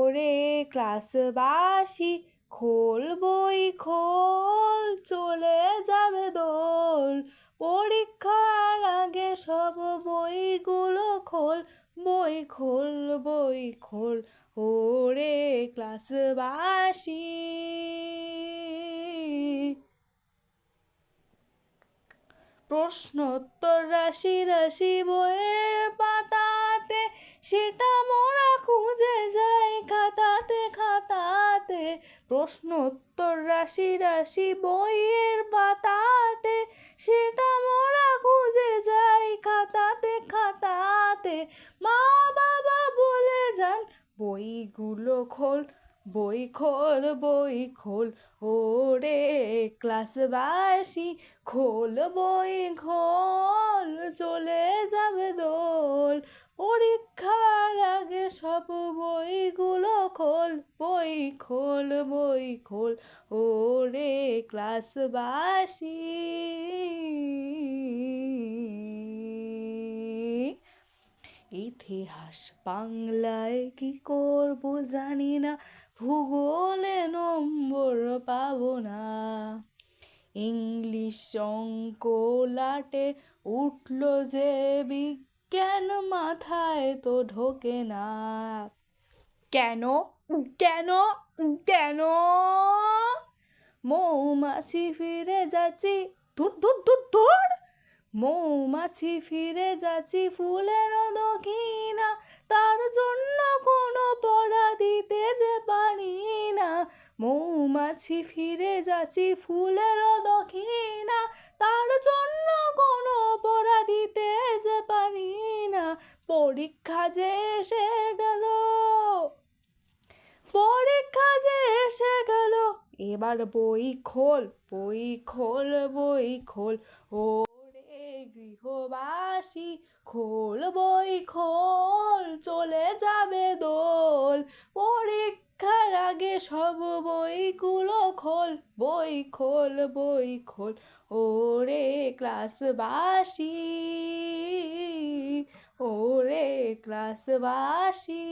ওরে ক্লাসবাসী খোল বই খোল, চলে যাবে দোল। পরীক্ষার আগে সব বইগুলো খোল, বই খোল বই খোল, ওরে ক্লাসবাসী। প্রশ্নোত্তর রাশি রাশি বইয়ের পাতাতে, সেটা মোরা খুঁজে যাই খাতাতে খাতাতে। প্রশ্নোত্তর রাশি রাশি বইয়ের পাতাতে, সেটা মোরা খুঁজে যাই খাতাতে খাতাতে। মা বাবা বলে যান বইগুলো খোল, বই খোল বই খোল, ওরে ক্লাসবাসী খোল বই খোল, চলে যাবে দোল। পরীক্ষার আগে সব বইগুলো খোল, বই খোল বই খোল, ওরে ক্লাসবাসী। ইতিহাস বাংলায় কি করব জানি না, ভূগোলে নম্বর পাবো না। ইংলিশ অঙ্ক লাটে উঠল যে, বিজ্ঞান মাথায় তো ঢোকে না। কেন কেন কেন? মৌমাছি ফিরে যাচ্ছি, দূর দূর দূর দূর। মৌমাছি ফিরে যাচ্ছি ফুলের দক্ষিণা, তার জন্য কোনো পড়া দিতে যে পারি না। মৌমাছি ফিরে যাচ্ছি ফুলের দক্ষিণা, তার জন্য কোনো পড়া দিতে যে পারি না। পরীক্ষা যে এসে গেল, পরীক্ষা যে এসে গেল, এবার বই খোল বই খোল বই খোল, ওরে গৃহবাসী খোল বই খোল, চলে যাবে দোল। পরীক্ষার আগে সব বইগুলো খোল, বই খোল বই খোল, ওরে ক্লাসবাসী, ওরে ক্লাসবাসী।